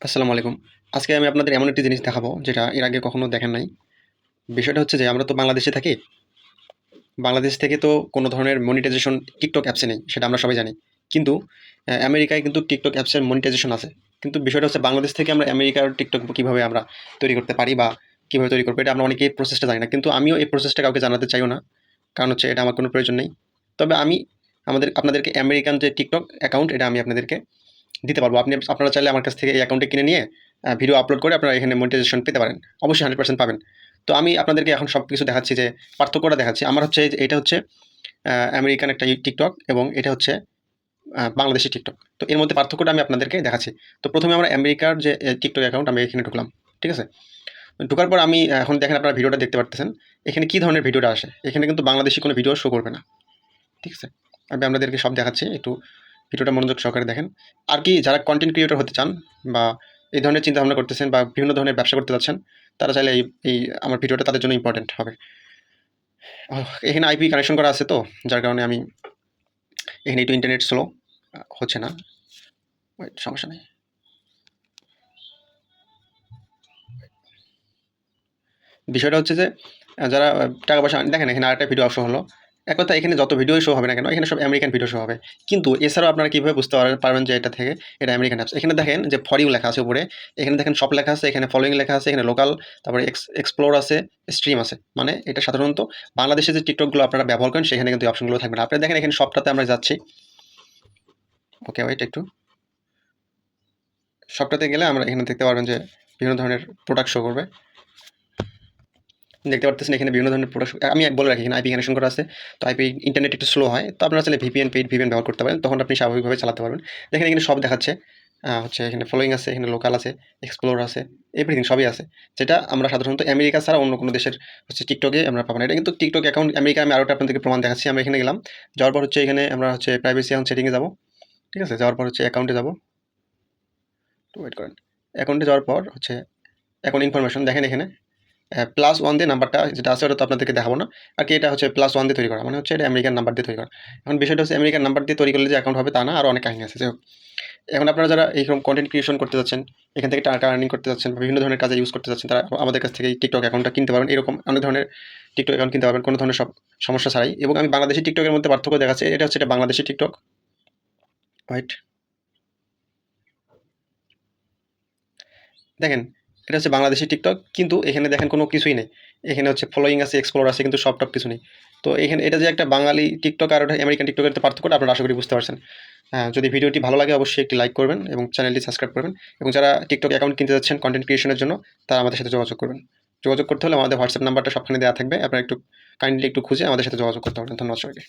আসসালামু আলাইকুম। আজকে আমি আপনাদের এমন একটি জিনিস দেখাবো যেটা এর আগে কখনো দেখেন নাই। বিষয়টা হচ্ছে যে আমরা তো বাংলাদেশে থাকি। বাংলাদেশ থেকে তো কোনো ধরনের মনিটাইজেশন TikTok অ্যাপসে নেই। সেটা আমরা সবাই জানি। কিন্তু আমেরিকায় কিন্তু TikTok অ্যাপসের মনিটাইজেশন আছে। কিন্তু বিষয়টা হচ্ছে বাংলাদেশ থেকে আমরা আমেরিকার TikTok কিভাবে আমরা তৈরি করতে পারি বা কিভাবে তৈরি করবো এটা আমরা অনেকেই প্রসেসটা জানি না। কিন্তু আমিও এই প্রসেসটা কাউকে জানাতে চাইও না। কারণ হচ্ছে এটা আমার কোনো প্রয়োজন নেই। তবে আমি আপনাদেরকে আমেরিকান যে TikTok অ্যাকাউন্ট এটা আমি আপনাদেরকে দিতে পারবো। আপনারা চাইলে আমার কাছ থেকে এই অ্যাকাউন্টে কিনে নিয়ে ভিডিও আপলোড করে আপনারা এখানে মনিটাইজেশন পেতে পারেন। অবশ্যই 100% পাবেন। তো আমি আপনাদেরকে এখন সবকিছু দেখাচ্ছি যে পার্থক্যটা দেখাচ্ছি। আমার হচ্ছে এটা হচ্ছে আমেরিকান একটা TikTok এবং এটা হচ্ছে বাংলাদেশি TikTok। তো এর মধ্যে পার্থক্যটা আমি আপনাদেরকে দেখাচ্ছি। তো প্রথমে আমরা আমেরিকার যে TikTok অ্যাকাউন্ট আমি এখানে ঢুকলাম। ঠিক আছে? ঢোকার পর আমি এখন দেখেন আপনারা ভিডিওটা দেখতে পারতেছেন। এখানে কি ধরনের ভিডিওটা আসে? এখানে কিন্তু বাংলাদেশি কোনো ভিডিও শো করবে না। ঠিক আছে? আমি আপনাদেরকে সব দেখাচ্ছি। একটু ভিডিওটা মনোযোগ সহকারে দেখেন। আর কি যারা কনটেন্ট ক্রিয়েটর হতে চান বা এই ধরনের চিন্তাভাবনা করতেছেন বা বিভিন্ন ধরনের ব্যবসা করতে যাচ্ছেন, তারা চাইলে এই আমার ভিডিওটা তাদের জন্য ইম্পর্টেন্ট হবে। এখানে আইপি কানেকশন করা আছে তো, যার কারণে আমি এখানে একটু ইন্টারনেট স্লো হচ্ছে না। ওয়েট, সমস্যা নেই। বিষয়টা হচ্ছে যে যারা টাকা পয়সা দেখেন এখানে আরেকটা ভিডিও শো হলো। এক কথা এখানে যত ভিডিও শো হবে না কেন এখানে সব আমেরিকান ভিডিও শো হবে। কিন্তু এছাড়াও আপনারা কীভাবে বুঝতে পারবেন যে এটা থেকে এটা আমেরিকান অ্যাপস। এখানে দেখেন যে ফর ইউ লেখা আছে উপরে, এখানে দেখেন সব লেখা আছে, এখানে ফলোইং লেখা আছে, এখানে লোকাল, তারপরে এক্সপ্লোর আছে, স্ট্রিম আছে। মানে এটা সাধারণত বাংলাদেশে যে টিকটকগুলো আপনারা ব্যবহার করেন সেখানে কিন্তু এই অপশনগুলো থাকবে না। আপনারা দেখেন এখানে সবটাতে আমরা যাচ্ছি। ওকে, ওয়েট একটু। সবটাতে গেলে আমরা এখানে দেখতে পারবেন যে বিভিন্ন ধরনের প্রোডাক্ট শো করবে। দেখতে পারতেছেন এখানে বিভিন্ন ধরনের প্রোডাক্ট আমি বলে রাখি এখানে আইপি কানেকশন করা আছে। তো আইপি ইন্টারনেট একটু স্লো হয়, তো আপনারা চাইলে পেইড ভিপিএন ব্যবহার করতে পারেন, তখন আপনি স্বাভাবিকভাবে চালাতে পারবেন। দেখেন এখানে সব দেখাচ্ছে। হচ্ছে এখানে ফলোইং আছে, এখানে লোকাল আছে, এক্সপ্লোর আছে, এভরিথিং সবই আছে। যেটা আমরা সাধারণত আমেরিকা ছাড়া অন্য কোনো দেশের হচ্ছে টিকটকে আমরা পাবো না। এটা কিন্তু টিকটক অ্যাকাউন্ট আমেরিকা। আমি আরও একটা আপনাদেরকে প্রমাণ দেখাচ্ছি। আমরা এখানে গেলাম, যাওয়ার পর হচ্ছে এখানে আমরা হচ্ছে প্রাইভেসি এখন সেটিংয়ে যাবো। ঠিক আছে? যাওয়ার পর হচ্ছে অ্যাকাউন্টে যাবো। একটু ওয়েট করেন। অ্যাকাউন্টে যাওয়ার পর হচ্ছে অ্যাকাউন্ট ইনফরমেশন দেখেন এখানে +1 দিয়ে নাম্বারটা যেটা আছে ওটা তো আপনাদেরকে দেখাবো না। আর কি এটা হচ্ছে +1 দিয়ে তৈরি করা। মানে হচ্ছে এটা আমেরিকান নাম্বার দিয়ে তৈরি করা। এখন বিষয়টা হচ্ছে আমেরিকান নাম্বার দিয়ে তৈরি করলে যে অ্যাকাউন্ট হবে তা না, আরও অনেক কাহিনী আছে। যাই হোক, এখন আপনারা যারা এইরকম কনটেন্ট ক্রিয়েশন করতে যাচ্ছেন, এখান থেকে টাকা আর্নিং করতে যাচ্ছেন বা বিভিন্ন ধরনের কাজে ইউজ করতে যাচ্ছেন, তারা আমাদের কাছ থেকে এই টিকটক অ্যাকাউন্টটা কিনতে পারবেন। এরকম অনেক ধরনের টিকটক অ্যাকাউন্ট কিনতে পারবেন কোনো ধরনের সমস্যা ছাড়াই। এবং আমি বাংলাদেশি টিকটকের মধ্যে পার্থক্য দেখাচ্ছি। এটা হচ্ছে এটা বাংলাদেশি টিকটক। রাইট? দেখেন, এটা হচ্ছে বাংলাদেশী টিকটক, কিন্তু এখানে দেখেন কোনো কিছুই নেই। এখানে হচ্ছে ফলোইং আছে, এক্সপ্লোর আছে, কিন্তু সব-টপ কিছু নেই। তো এখানে এটা যে একটা বাঙালি টিকটক আর ওটা আমেরিকান টিকটকের তো পার্থক্যটা আপনারা আশা করি বুঝতে পারছেন। হ্যাঁ, যদি ভিডিওটি ভালো লাগে অবশ্যই একটি লাইক করবেন এবং চ্যানেলটি সাবস্ক্রাইব করবেন। এবং যারা টিকটক অ্যাকাউন্ট কিনতে যাচ্ছেন কনটেন্ট ক্রিয়েশনের জন্য, তারা আমাদের সাথে যোগাযোগ করবেন। যোগাযোগ করতে হলে আমাদের হোয়াটসঅ্যাপ নাম্বারটা সবখানে দেওয়া থাকবে। আপনারা একটু কাইন্ডলি একটু খুঁজে আমাদের সাথে যোগাযোগ করতে পারেন। ধন্যবাদ সবাইকে।